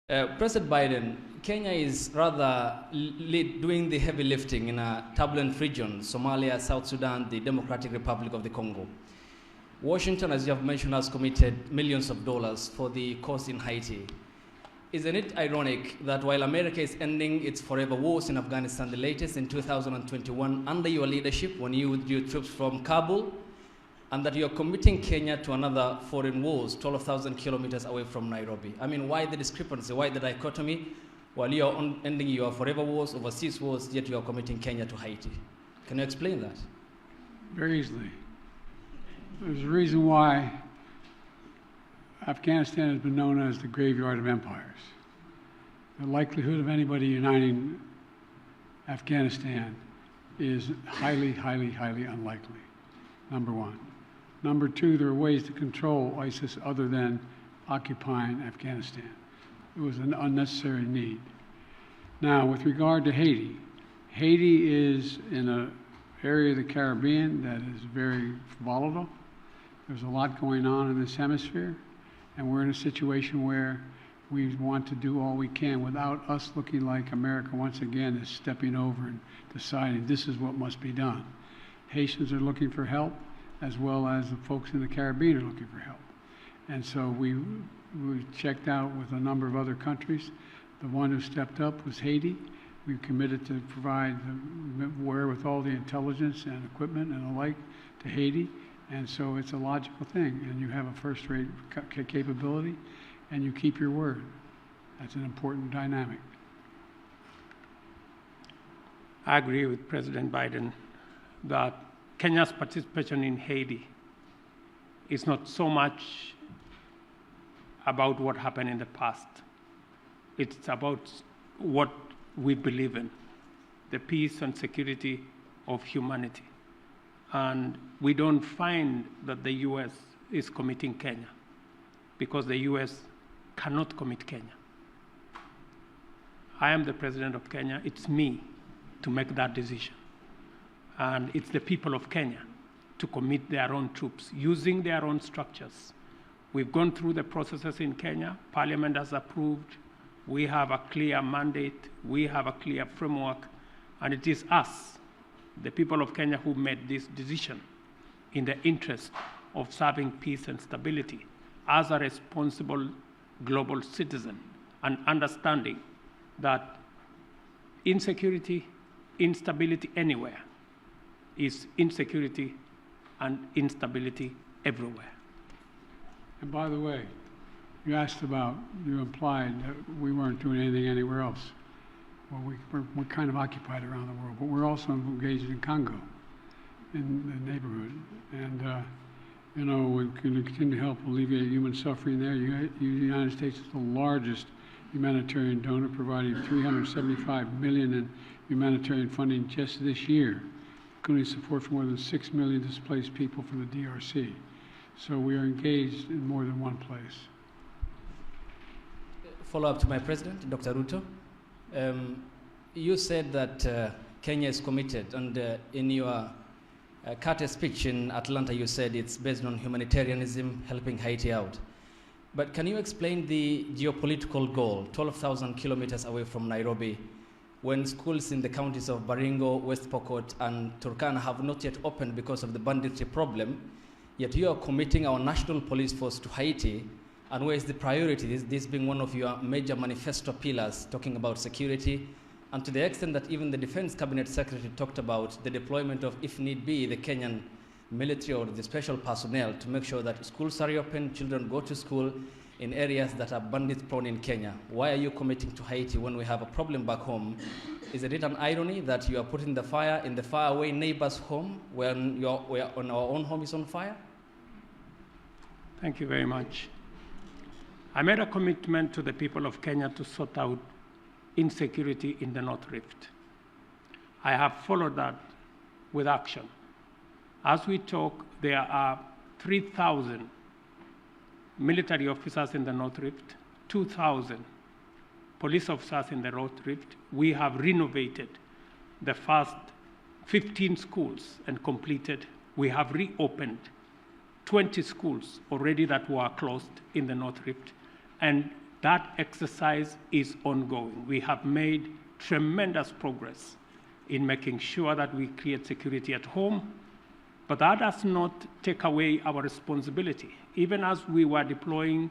President Biden, Kenya is rather doing the heavy lifting in a turbulent region, Somalia, South Sudan, the Democratic Republic of the Congo. Washington, as you have mentioned, has committed millions of dollars for the cause in Haiti. Isn't it ironic that while America is ending its forever wars in Afghanistan, the latest in 2021, under your leadership, when you withdrew troops from Kabul, and that you're committing Kenya to another foreign wars 12,000 kilometers away from Nairobi? I mean, why the discrepancy, why the dichotomy? While you're ending your forever wars, overseas wars, yet you're committing Kenya to Haiti. Can you explain that? Very easily. There's a reason why Afghanistan has been known as the graveyard of empires. The likelihood of anybody uniting Afghanistan is highly, highly, highly unlikely, number one. Number two, there are ways to control ISIS other than occupying Afghanistan. It was an unnecessary need. Now, with regard to Haiti, Haiti is in an area of the Caribbean that is very volatile. There's a lot going on in this hemisphere, and we're in a situation where we want to do all we can without us looking like America once again is stepping over and deciding this is what must be done. Haitians are looking for help, as well as the folks in the Caribbean are looking for help. And so we checked out with a number of other countries. The one who stepped up was Haiti. We committed to provide the wherewithal, the intelligence and equipment and the like to Haiti. And so it's a logical thing. And you have a first-rate capability, and you keep your word. That's an important dynamic. I agree with President Biden that Kenya's participation in Haiti is not so much about what happened in the past. It's about what we believe in, the peace and security of humanity. And we don't find that the U.S. is committing Kenya because the U.S. cannot commit Kenya. I am the president of Kenya. It's me to make that decision. And it's the people of Kenya to commit their own troops using their own structures. We've gone through the processes in Kenya. Parliament has approved. We have a clear mandate. We have a clear framework. And it is us, the people of Kenya, who made this decision in the interest of serving peace and stability as a responsible global citizen and understanding that insecurity, instability anywhere is insecurity and instability everywhere. And by the way, you implied that we weren't doing anything anywhere else. Well, we're kind of occupied around the world, but we're also engaged in Congo, in the neighborhood. And, we're going to continue to help alleviate human suffering there. The United States is the largest humanitarian donor, providing $375 million in humanitarian funding just this year, including support for more than 6 million displaced people from the DRC. So we are engaged in more than one place. Follow up to my president, Dr. Ruto. You said that Kenya is committed, and in your Carter speech in Atlanta, you said it's based on humanitarianism, helping Haiti out. But can you explain the geopolitical goal, 12,000 kilometers away from Nairobi, when schools in the counties of Baringo, West Pokot, and Turkana have not yet opened because of the banditry problem, yet you are committing our national police force to Haiti, and where is the priority, this being one of your major manifesto pillars, talking about security, and to the extent that even the Defense Cabinet Secretary talked about the deployment of, if need be, the Kenyan military or the special personnel to make sure that schools are open, children go to school in areas that are bandit-prone in Kenya. Why are you committing to Haiti when we have a problem back home? Is it an irony that you are putting the fire in the faraway neighbor's home when on our own home is on fire? Thank you very much. I made a commitment to the people of Kenya to sort out insecurity in the North Rift. I have followed that with action. As we talk, there are 3,000 military officers in the North Rift, 2,000 police officers in the North Rift. We have renovated the first 15 schools and completed. We have reopened 20 schools already that were closed in the North Rift. And That exercise is ongoing. We have made tremendous progress in making sure that we create security at home, but that does not take away our responsibility. Even as we were deploying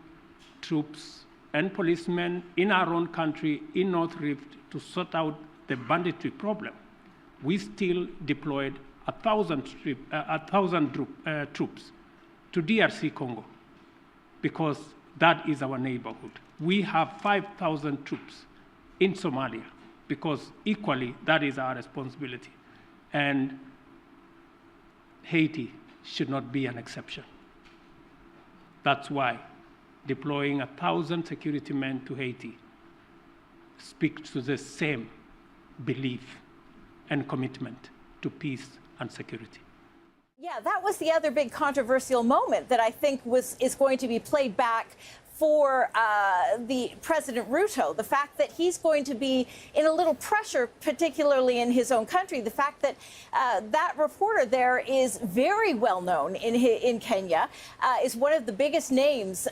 troops and policemen in our own country, in North Rift, to sort out the banditry problem, we still deployed 1,000 troops to DRC Congo, because that is our neighborhood. We have 5,000 troops in Somalia, because equally that is our responsibility. And Haiti should not be an exception. That's why deploying 1,000 security men to Haiti speaks to the same belief and commitment to peace and security. Yeah, that was the other big controversial moment that I think is going to be played back for the President Ruto, the fact that he's going to be in a little pressure, particularly in his own country. The fact that that reporter there is very well known in Kenya, is one of the biggest names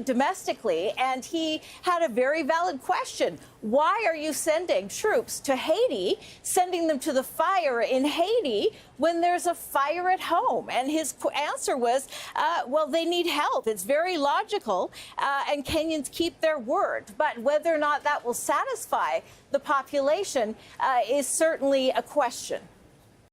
domestically, and he had a very valid question. Why are you sending troops to Haiti, sending them to the fire in Haiti when there's a fire at home? And his answer was, well, they need help. It's very logical, and Kenyans keep their word. But whether or not that will satisfy the population is certainly a question.